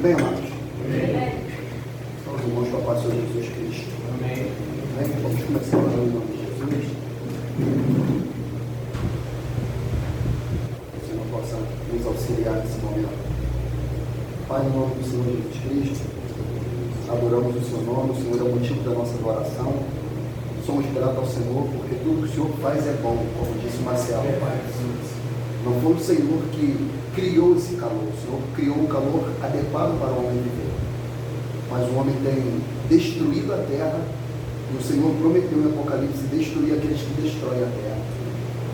Bem, amados. Os irmãos com a paz do Senhor Jesus Cristo. Amém. Vamos começar orando em nome de Jesus. Que o Senhor possa nos auxiliar nesse momento. Pai, em nome do Senhor Jesus Cristo, adoramos o seu nome. O Senhor é o motivo da nossa adoração. Somos gratos ao Senhor, porque tudo que o Senhor faz é bom, como disse o Marcelo, Pai. Não foi o Senhor que criou esse calor, o Senhor criou um calor adequado para o homem viver. Mas o homem tem destruído a terra, e o Senhor prometeu em Apocalipse destruir aqueles que destroem a terra.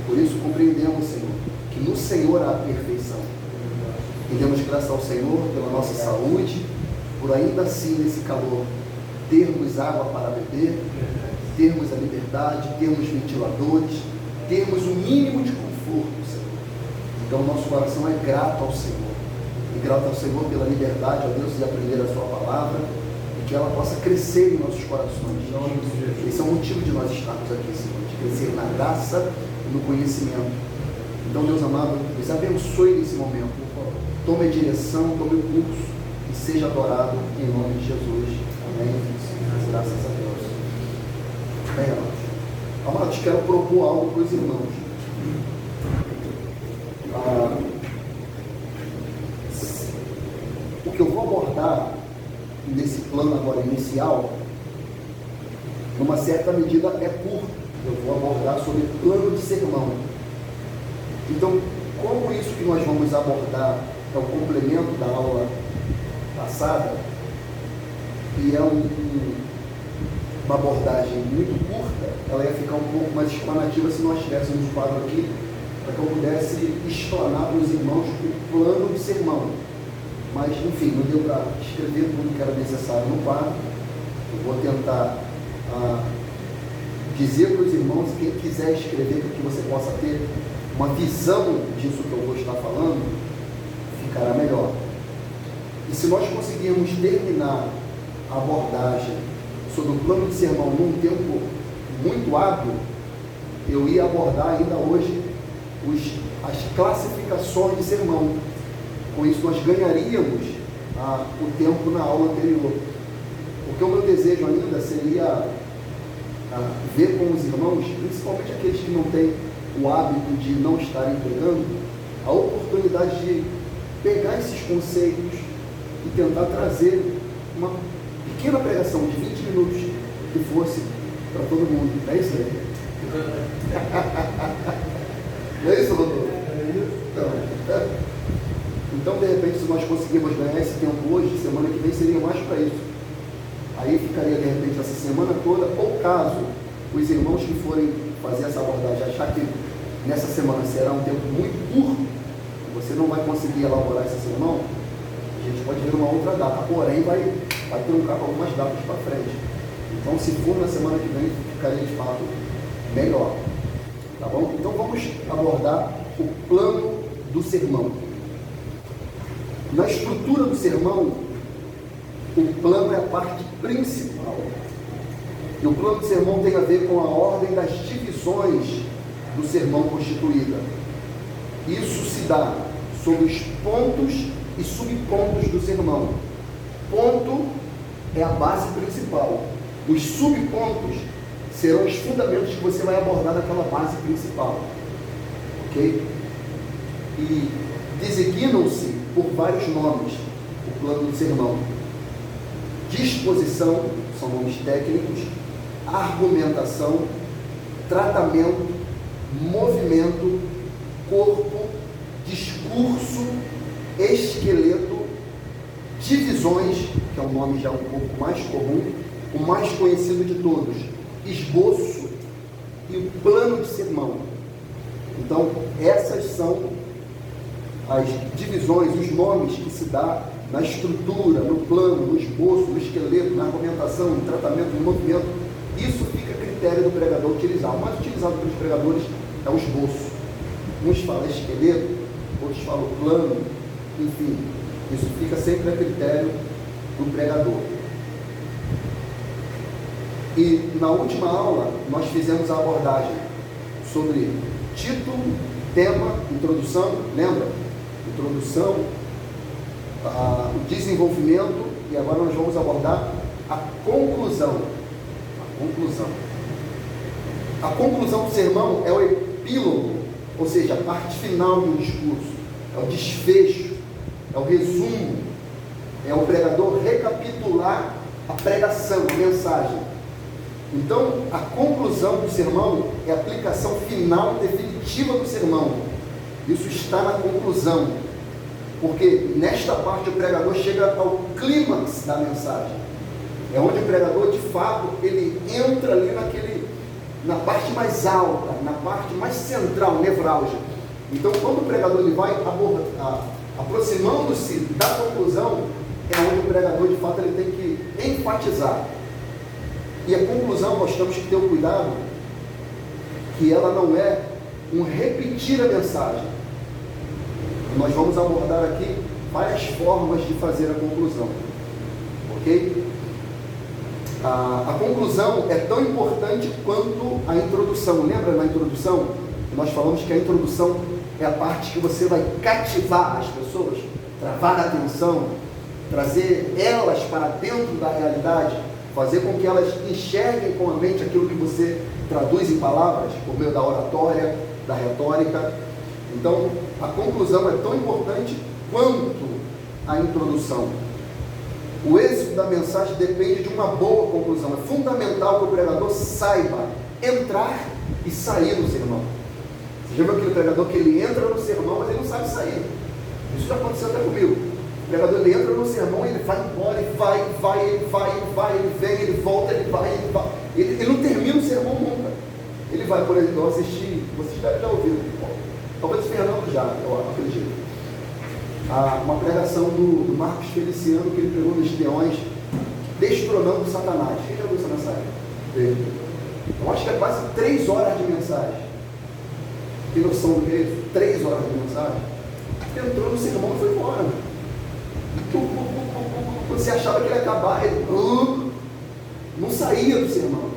Por isso compreendemos, Senhor, que no Senhor há perfeição. E demos graças ao Senhor pela nossa saúde, por ainda assim nesse calor termos água para beber, termos a liberdade, termos ventiladores, termos o mínimo de conforto, Senhor. Então nosso coração é grato ao Senhor, e grato ao Senhor pela liberdade, ó Deus, de aprender a sua palavra, e que ela possa crescer em nossos corações. Esse é o motivo de nós estarmos aqui, Senhor, de crescer na graça e no conhecimento. Então, Deus amado, nos abençoe nesse momento, tome a direção, tome o curso, e seja adorado em nome de Jesus. Amém. Graças a Deus. Bem, amados. Amados, quero propor algo para os irmãos. O que eu vou abordar nesse plano agora inicial, numa certa medida é curto. Eu vou abordar sobre plano de sermão. Então, como isso que nós vamos abordar é o complemento da aula passada, e é uma abordagem muito curta, ela ia ficar um pouco mais explanativa se nós tivéssemos um quadro aqui, para que eu pudesse explanar para os irmãos o plano de sermão. Mas, enfim, não deu para escrever tudo que era necessário no quadro. Eu vou tentar dizer para os irmãos, quem quiser escrever, para que você possa ter uma visão disso que eu vou estar falando, ficará melhor. E se nós conseguirmos terminar a abordagem sobre o plano de sermão num tempo muito hábil, eu ia abordar ainda hoje as classificações de sermão. Com isso nós ganharíamos o tempo na aula anterior. Porque o meu desejo ainda seria ver com os irmãos, principalmente aqueles que não têm o hábito de não estarem pregando, a oportunidade de pegar esses conceitos e tentar trazer uma pequena pregação de 20 minutos que fosse para todo mundo. É isso aí? Não é isso, doutor? Então, de repente, se nós conseguirmos ganhar esse tempo hoje, semana que vem seria mais para isso. Aí ficaria, de repente, essa semana toda, ou caso os irmãos que forem fazer essa abordagem achar que nessa semana será um tempo muito curto, você não vai conseguir elaborar esse sermão, a gente pode ver uma outra data, porém vai truncar com algumas datas para frente. Então, se for na semana que vem, ficaria de fato melhor. Tá bom? Então vamos abordar o plano do sermão. Na estrutura do sermão, o plano é a parte principal. E o plano do sermão tem a ver com a ordem das divisões do sermão constituída. Isso se dá sobre os pontos e subpontos do sermão. Ponto é a base principal. Os subpontos serão os fundamentos que você vai abordar naquela base principal. Ok? E designam-se por vários nomes o plano do sermão. Disposição, são nomes técnicos, argumentação, tratamento, movimento, corpo, discurso, esqueleto, divisões, que é um nome já um pouco mais comum, o mais conhecido de todos, esboço e o plano de sermão. Então, essas são as divisões, os nomes que se dá na estrutura, no plano, no esboço, no esqueleto, na argumentação, no tratamento, no movimento. Isso fica a critério do pregador utilizar. O mais utilizado pelos pregadores é o esboço. Uns falam esqueleto, outros falam plano, enfim, isso fica sempre a critério do pregador. E na última aula nós fizemos a abordagem sobre título, tema, introdução, lembra? Introdução, o desenvolvimento e agora nós vamos abordar a conclusão. A conclusão do sermão é o epílogo, ou seja, a parte final do discurso, é o desfecho, é o resumo, é o pregador recapitular a pregação, a mensagem. Então, a conclusão do sermão é a aplicação final e definitiva do sermão. Isso está na conclusão, porque nesta parte o pregador chega ao clímax da mensagem. É onde o pregador, de fato, ele entra ali na parte mais alta, na parte mais central, nevrálgica. Então, quando o pregador ele vai aproximando-se da conclusão, é onde o pregador, de fato, ele tem que enfatizar. E a conclusão, nós temos que ter o cuidado que ela não é um repetir a mensagem. Nós vamos abordar aqui várias formas de fazer a conclusão, ok? A conclusão é tão importante quanto a introdução. Lembra na introdução? Nós falamos que a introdução é a parte que você vai cativar as pessoas, travar a atenção, trazer elas para dentro da realidade, fazer com que elas enxerguem com a mente aquilo que você traduz em palavras, por meio da oratória, da retórica. Então, a conclusão é tão importante quanto a introdução. O êxito da mensagem depende de uma boa conclusão. É fundamental que o pregador saiba entrar e sair do sermão. Você já viu aquele pregador que ele entra no sermão, mas ele não sabe sair? Isso já aconteceu até comigo. O pregador ele entra no sermão, ele vai embora, ele vai, ele vem, ele volta, ele vai. Ele não termina o sermão nunca. Ele vai, por exemplo, eu assisti, vocês devem já ouvir, talvez o Fernando já, eu acredito. Uma pregação do Marcos Feliciano, que ele pregou nos Espiões, destronando Satanás. Quem já viu essa mensagem? Eu acho que é quase 3 horas de mensagem. Tem noção do que é isso? 3 horas de mensagem. Entrou no sermão e foi embora. Você achava que ele ia acabar, ele não saía do sermão.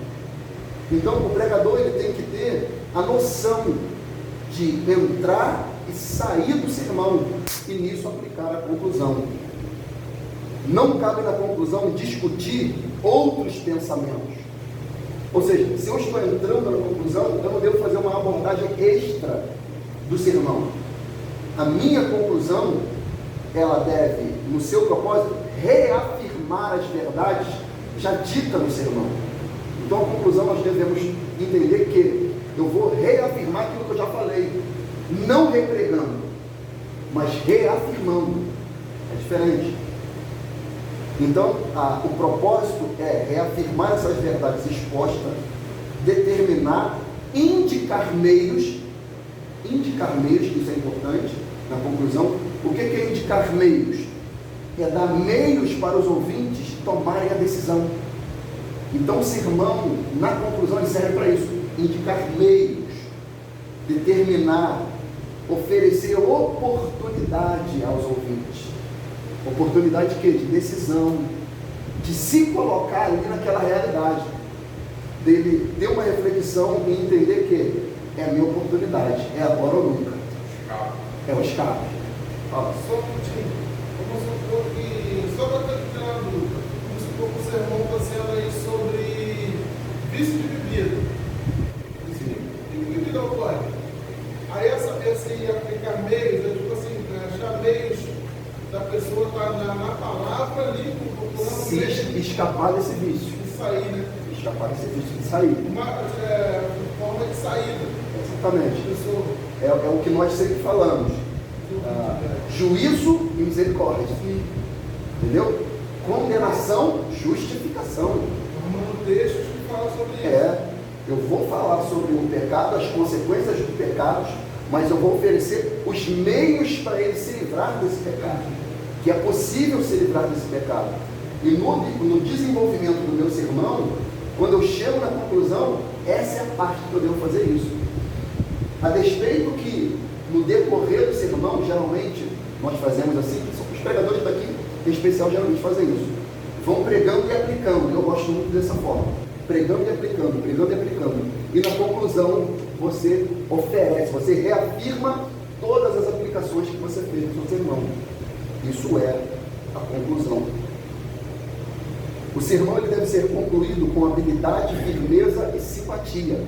Então o pregador ele tem que ter a noção de entrar e sair do sermão e nisso aplicar a conclusão. Não cabe na conclusão discutir outros pensamentos. Ou seja, se eu estou entrando na conclusão, eu não devo fazer uma abordagem extra do sermão. A minha conclusão, ela deve, no seu propósito, reafirmar as verdades já ditas no sermão. Então a conclusão nós devemos entender que eu vou reafirmar aquilo que eu já falei, não repregando, mas reafirmando. É diferente. Então o propósito é reafirmar essas verdades expostas, determinar, indicar meios, isso é importante na conclusão. O que é indicar meios? É dar meios para os ouvintes tomarem a decisão. Então o sermão, na conclusão, ele serve para isso, indicar meios, determinar, oferecer oportunidade aos ouvintes. Oportunidade de quê? De decisão, de se colocar ali naquela realidade, dele ter uma reflexão e entender que é a minha oportunidade, é agora ou nunca. É o escape. Só um pouquinho. Vamos supor que, só para ter uma dúvida, vamos supor que o sermão está sendo aí sobre vício de bebida. E bebida alcoólica. Aí esse aplicar meios, é tipo assim, achar meios da pessoa estar na palavra ali, procurando se escapar desse vício. E sair, né? Escapar desse vício e sair. Uma forma de saída. Exatamente. É o que nós sempre falamos. Juízo e misericórdia. Entendeu? Condenação, justificação. Arrumando textos que falam sobre isso. Eu vou falar sobre o pecado, as consequências do pecado, mas eu vou oferecer os meios para ele se livrar desse pecado, que é possível se livrar desse pecado. E no desenvolvimento do meu sermão, quando eu chego na conclusão, essa é a parte que eu devo fazer isso. A despeito que no decorrer do sermão, geralmente nós fazemos assim, os pregadores daqui em especial geralmente fazem isso, vão pregando e aplicando. Eu gosto muito dessa forma, pregando e aplicando, pregando e aplicando, e na conclusão você oferece, você reafirma todas as aplicações que você fez no seu sermão. Isso é a conclusão. O sermão ele deve ser concluído com habilidade, firmeza e simpatia.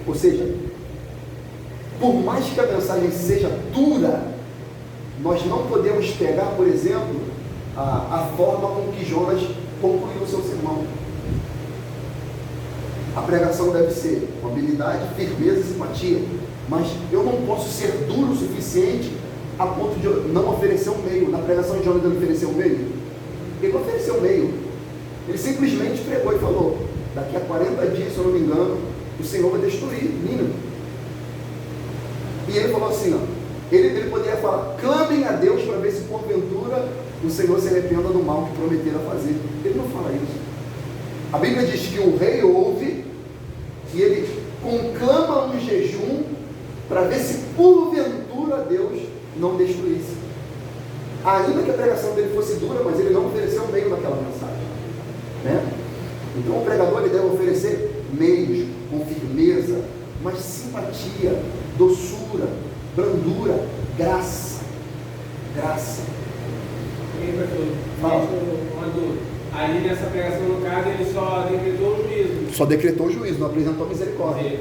Ou seja, por mais que a mensagem seja dura, nós não podemos pegar, por exemplo, a forma com que Jonas concluiu o seu sermão. A pregação deve ser com habilidade, firmeza e simpatia. Mas eu não posso ser duro o suficiente a ponto de não oferecer um meio. Na pregação de Jonas ele ofereceu um meio? Ele não ofereceu um meio. Ele simplesmente pregou e falou: daqui a 40 dias, se eu não me engano, o Senhor vai destruir Nínive. E ele falou assim, ó, ele poderia falar: clamem a Deus para ver se porventura o Senhor se arrependa do mal que prometeram fazer. Ele não fala isso. A Bíblia diz que o rei ouve e ele conclama um jejum para ver se porventura Deus não destruísse. Ainda que a pregação dele fosse dura, mas ele não ofereceu meio naquela mensagem, né? Então o pregador ele deve oferecer meios com firmeza, mas simpatia, doçura, brandura, graça. Fala. Ali nessa pregação, no caso, ele só decretou o juízo. Só decretou o juízo, não apresentou misericórdia.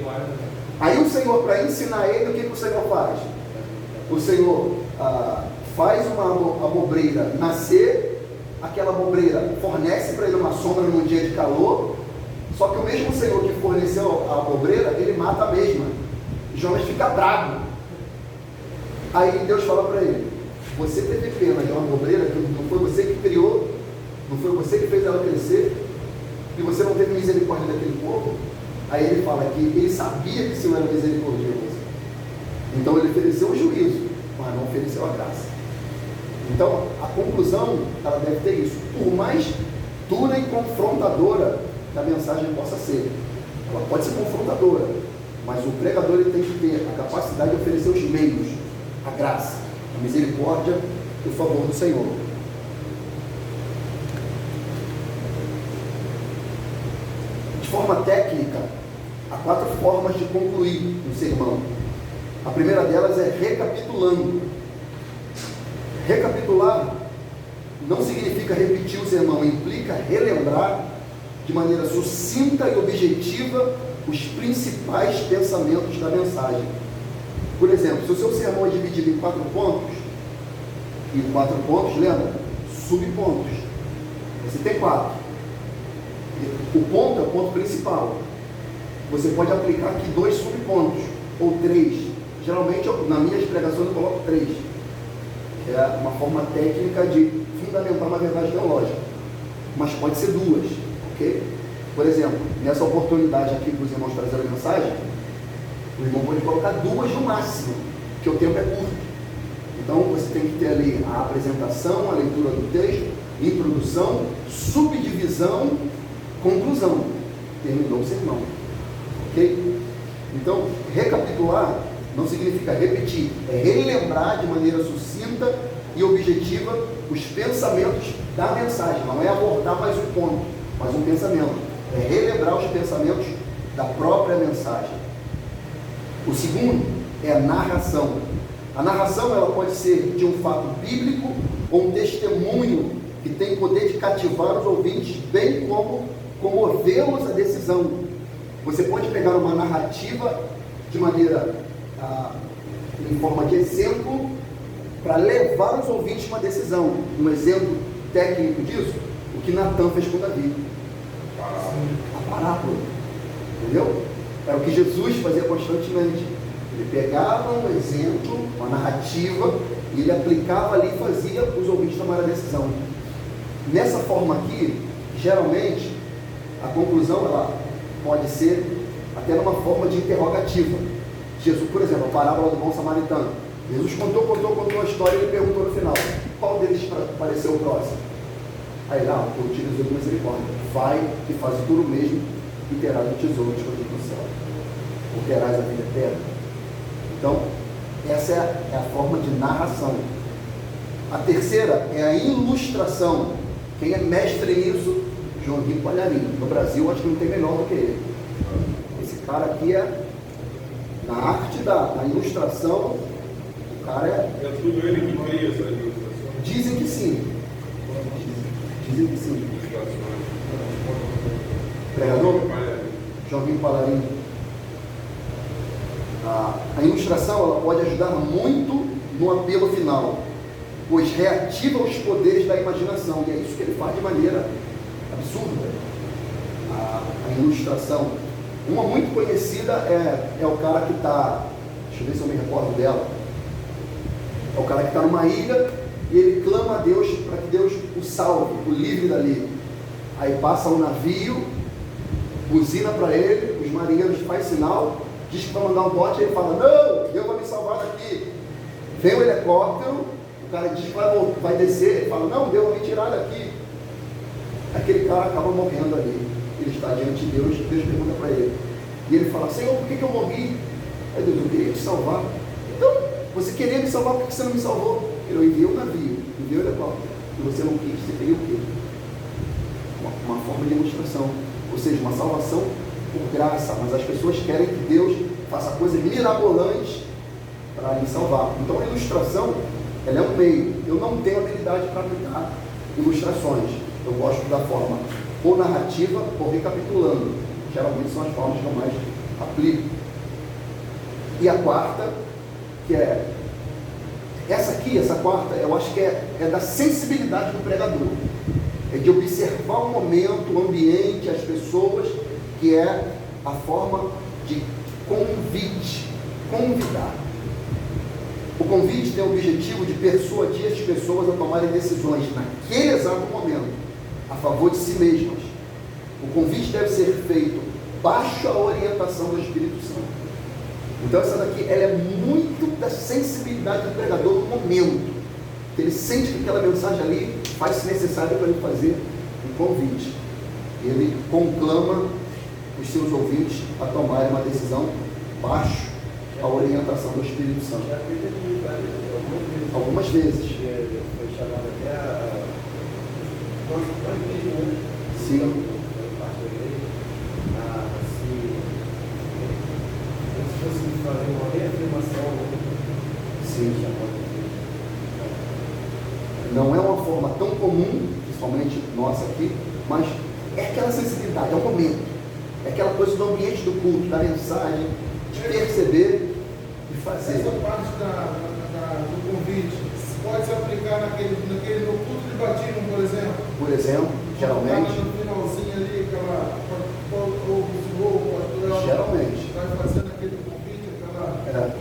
Aí o Senhor, para ensinar ele, o que o Senhor faz? O Senhor faz uma abobreira nascer, aquela abobreira fornece para ele uma sombra num dia de calor, só que o mesmo Senhor que forneceu a abobreira, ele mata a mesma. Jonas fica bravo. Aí Deus fala para ele: você teve pena de uma abobreira que não foi você que criou, não foi você que fez ela crescer, e você não teve misericórdia daquele povo? Aí ele fala que ele sabia que o Senhor era misericordioso, então ele ofereceu o juízo, mas não ofereceu a graça. Então a conclusão, ela deve ter isso. Por mais dura e confrontadora que a mensagem possa ser, ela pode ser confrontadora, mas o pregador ele tem que ter a capacidade de oferecer os meios, a graça, a misericórdia e o favor do Senhor. De forma técnica, há 4 formas de concluir um sermão. A primeira delas é recapitulando. Recapitular não significa repetir o sermão, implica relembrar de maneira sucinta e objetiva os principais pensamentos da mensagem. Por exemplo, se o seu sermão é dividido em 4 pontos, e 4 pontos, lembra? Subpontos. Você tem 4. O ponto é o ponto principal. Você pode aplicar aqui 2 subpontos, ou 3. Geralmente, nas minhas pregações eu coloco 3. É uma forma técnica de fundamentar uma verdade teológica. Mas pode ser 2, ok? Por exemplo, nessa oportunidade aqui para os irmãos trazerem a mensagem, o irmão pode colocar 2 no máximo, porque o tempo é curto. Então você tem que ter ali a apresentação, a leitura do texto, introdução, subdivisão, conclusão. Terminou o sermão, ok? Então, recapitular não significa repetir, é relembrar de maneira sucinta e objetiva os pensamentos da mensagem. Não é abordar mais um ponto, mas um pensamento. É relembrar os pensamentos da própria mensagem. O segundo é a narração. A narração ela pode ser de um fato bíblico ou um testemunho que tem poder de cativar os ouvintes, bem como comovê-los à decisão. Você pode pegar uma narrativa de maneira, em forma de exemplo, para levar os ouvintes a uma decisão. Um exemplo técnico disso, o que Natan fez com Davi. A parábola. Entendeu? Era o que Jesus fazia constantemente. Ele pegava um exemplo, uma narrativa, e ele aplicava ali e fazia os ouvintes tomar a decisão. Nessa forma aqui, geralmente, a conclusão ela pode ser até numa forma de interrogativa. Jesus, por exemplo, a parábola do bom samaritano. Jesus contou a história e ele perguntou no final: qual deles pareceu o próximo? Aí lá, o utilizou de misericórdia. Vai e faz tudo mesmo e terás o tesouro escondido no céu. Ou terás a vida eterna. Então, essa é a forma de narração. A terceira é a ilustração. Quem é mestre nisso? Joaquim Palharim. No Brasil, acho que não tem melhor do que ele. Esse cara aqui é, na arte da ilustração, o cara é... É tudo ele que cria essa ilustração? Dizem que sim. Dizem que sim. Pregador? Joguinho Palarim. A ilustração ela pode ajudar muito no apelo final, pois reativa os poderes da imaginação, e é isso que ele faz de maneira absurda. A ilustração, uma muito conhecida é o cara que está, deixa eu ver se eu me recordo dela, é o cara que está numa ilha e ele clama a Deus para que Deus o salve, o livre dali. Aí passa um navio, buzina para ele, os marinheiros fazem sinal, diz que vai mandar um bote, ele fala, não, Deus vai me salvar daqui. Vem o helicóptero, o cara diz que vai descer, ele fala, não, Deus vai me tirar daqui. Aquele cara acaba morrendo ali. Ele está diante de Deus, Deus pergunta para ele. E ele fala, Senhor, por que eu morri? Aí Deus, eu queria te salvar. Então, você queria me salvar, por que você não me salvou? Eu enviei um navio, enviei o helicóptero, e você não quis, você queria o quê? Uma forma de ilustração, ou seja, uma salvação por graça, mas as pessoas querem que Deus faça coisas mirabolantes para lhe salvar. Então a ilustração, ela é um meio. Eu não tenho habilidade para aplicar ilustrações. Eu gosto da forma ou narrativa ou recapitulando. Geralmente são as formas que eu mais aplico. E a quarta, que é essa quarta, eu acho que é da sensibilidade do pregador. É de observar o momento, o ambiente, as pessoas, que é a forma de convidar. O convite tem o objetivo de persuadir as pessoas a tomarem decisões naquele exato momento, a favor de si mesmas. O convite deve ser feito baixo a orientação do Espírito Santo. Então essa daqui, ela é muito da sensibilidade do pregador no momento, que ele sente que aquela mensagem ali faz-se necessário para ele fazer um convite. Ele conclama os seus ouvintes a tomarem uma decisão baixo a orientação do Espírito Santo. Algumas vezes. Foi chamado até a Sim. Se fosse fazer uma reafirmação. Sim. Não é uma forma tão comum, principalmente nossa aqui, mas é aquela sensibilidade, é o momento, é aquela coisa do ambiente do culto, da mensagem, de perceber e fazer. Essa parte do convite pode se aplicar naquele no culto de batismo, por exemplo? Por exemplo, geralmente. No finalzinho ali, Geralmente. vai fazendo aquele convite, aquela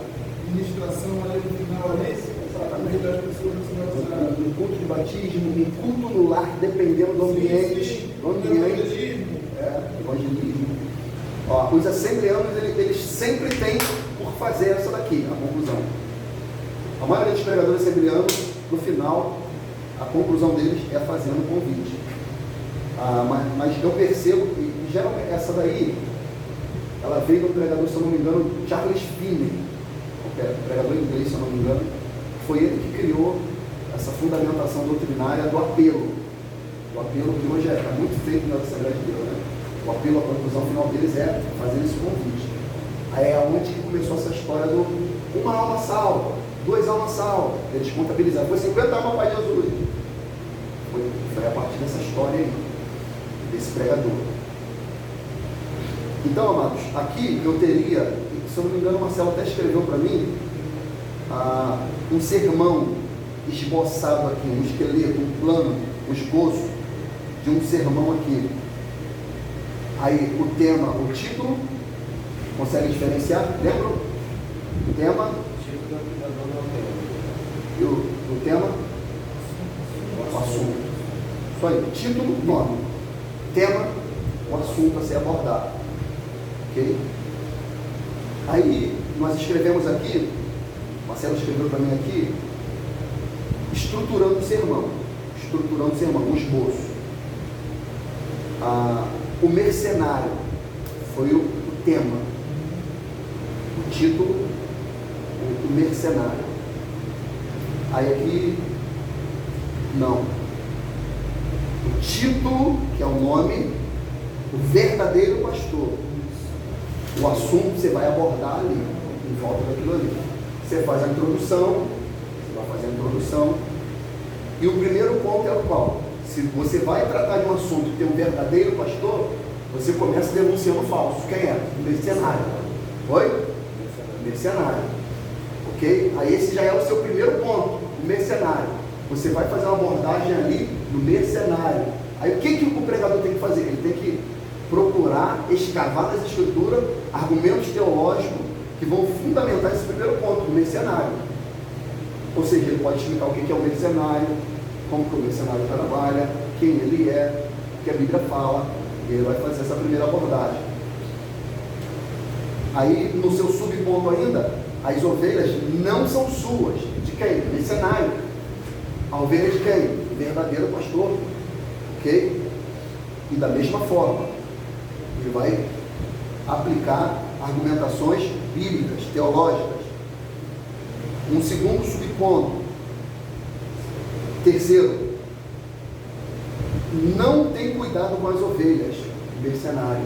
ministração ali no final ali, exatamente das pessoas que se batizaram. No culto de batismo, em culto no lar, dependendo do ambiente. Evangelismo. Evangelismo. Os assembleanos, eles sempre têm por fazer essa daqui, a conclusão. A maioria dos pregadores assembleanos, no final, a conclusão deles é fazendo o convite. Mas eu percebo que, geralmente, essa daí, ela veio do pregador, se eu não me engano, Charles Finney, pregador inglês, se eu não me engano. Foi ele que criou essa fundamentação doutrinária do apelo. O apelo que hoje é muito feito na Assembleia de Deus, né? O apelo, a conclusão final deles é fazer esse convite. Aí é onde que começou essa história do uma alma salva, 2 almas salvas. Eles contabilizaram, foi 50 almas para Jesus. Foi a partir dessa história aí, desse pregador. Então, amados, aqui eu teria, se eu não me engano, o Marcelo até escreveu para mim, um sermão esboçado aqui, um esqueleto, um plano, um esboço de um sermão aqui. Aí o tema, o título, consegue diferenciar? Lembram? O tema? E o tema? O assunto. Só aí, título, nome. Tema, o assunto a ser abordado. Ok? Aí nós escrevemos aqui, Marcelo escreveu para mim aqui, estruturando o sermão, o esboço. O mercenário foi o tema, o título, o mercenário. Aí aqui, não. O título, que é o nome, o verdadeiro pastor. O assunto você vai abordar ali, em volta daquilo ali. Você faz a introdução, e o primeiro ponto é o qual? Se você vai tratar de um assunto que tem um verdadeiro pastor, você começa denunciando o falso. Quem é? O mercenário. Oi? Mercenário. Ok? Aí esse já é o seu primeiro ponto, o mercenário. Você vai fazer uma abordagem ali no mercenário. Aí o que o pregador tem que fazer? Ele tem que procurar escavar nas escrituras argumentos teológicos que vão fundamentar esse primeiro ponto, o mercenário. Ou seja, ele pode explicar o que é o mercenário, como que o mercenário trabalha, quem ele é, o que a Bíblia fala, e ele vai fazer essa primeira abordagem. Aí, no seu subponto ainda, as ovelhas não são suas. De quem? Do mercenário. A ovelha de quem? Do verdadeiro pastor. Ok? E da mesma forma, ele vai aplicar argumentações bíblicas, teológicas. Um segundo subponto. Terceiro, não tem cuidado com as ovelhas, mercenário.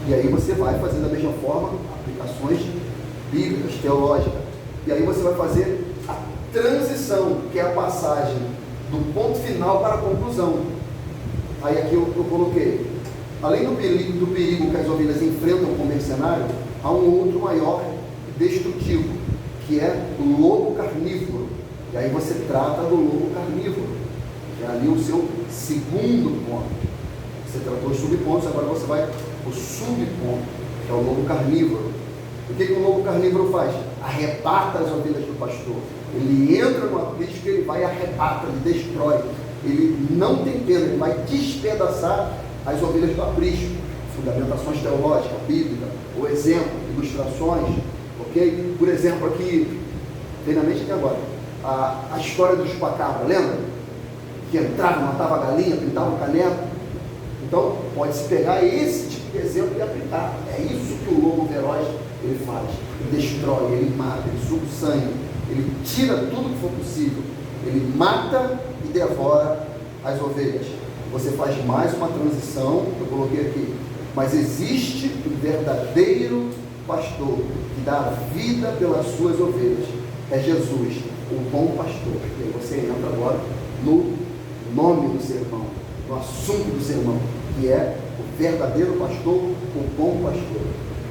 E aí você vai fazer da mesma forma aplicações bíblicas, teológicas. E aí você vai fazer a transição, que é a passagem do ponto final para a conclusão. Aí aqui eu coloquei, além do perigo que as ovelhas enfrentam com o mercenário, há um outro maior destrutivo, que é o lobo carnívoro. E aí você trata do lobo carnívoro, que é ali o seu segundo ponto. Você tratou os subpontos, agora você vai o subponto, que é o lobo carnívoro. O que o lobo carnívoro faz? Arrebata as ovelhas do pastor. Ele entra no aprisco, ele vai e arrebata, ele destrói. Ele não tem pena, ele vai despedaçar as ovelhas do aprisco. Fundamentações teológicas, bíblica, o exemplo, ilustrações, ok? Por exemplo, aqui, vem na mente aqui agora, a história do chupacabra, lembra? Que entrava, matava a galinha, pintava o caneco. Então, pode-se pegar esse tipo de exemplo e aplicar. É isso que o lobo feroz ele faz. Ele destrói, ele mata, ele suga o sangue, ele tira tudo que for possível. Ele mata e devora as ovelhas. Você faz mais uma transição, eu coloquei aqui. Mas existe um verdadeiro pastor que dá a vida pelas suas ovelhas. É Jesus, o bom pastor. E aí você entra agora no nome do sermão, no assunto do sermão, que é o verdadeiro pastor, o bom pastor,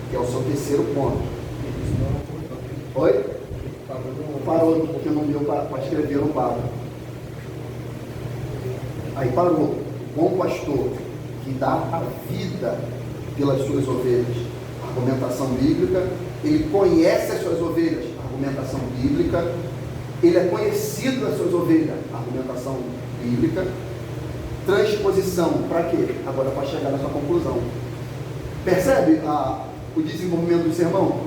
que é o seu terceiro ponto. Oi? Parou, porque não deu para escrever no quadro. Aí parou. O bom pastor que dá a vida pelas suas ovelhas. Argumentação bíblica. Ele conhece as suas ovelhas. Argumentação bíblica. Ele é conhecido das suas ovelhas. Argumentação bíblica. Transposição. Para quê? Agora para chegar na sua conclusão. Percebe o desenvolvimento do sermão?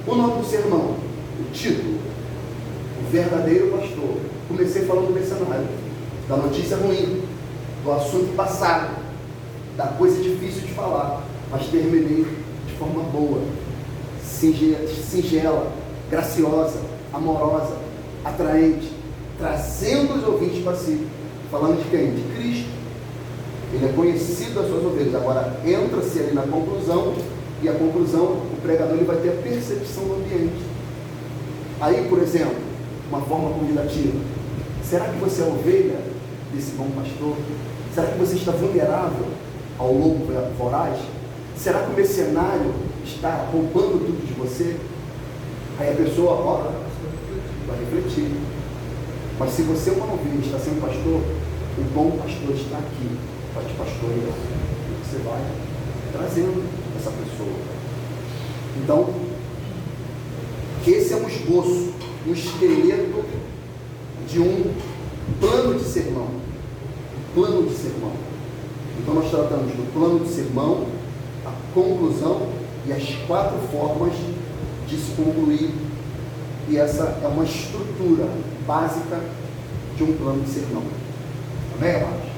O nome do sermão, o título, o verdadeiro pastor. Comecei falando do mercenário, da notícia ruim, do assunto passado, da coisa difícil de falar, mas terminei de forma boa, singela, graciosa, amorosa, atraente, trazendo os ouvintes para si. Falando de quem? De Cristo. Ele é conhecido das suas ovelhas. Agora entra-se ali na conclusão, e a conclusão, o pregador ele vai ter a percepção do ambiente. Aí, por exemplo, uma forma convidativa. Será que você é ovelha desse bom pastor? Será que você está vulnerável ao lobo voraz? Será que o mercenário está roubando tudo de você? Aí a pessoa, vai refletir. Mas se você é uma ovelha e está sendo pastor, o bom pastor está aqui para te pastorear. E você vai trazendo essa pessoa. Então, esse é um esboço, um esqueleto de um plano de sermão. Um plano de sermão. Então nós tratamos do plano de sermão, a conclusão e as 4 formas de se concluir. E essa é uma estrutura básica de um plano de sermão. Amém, amados?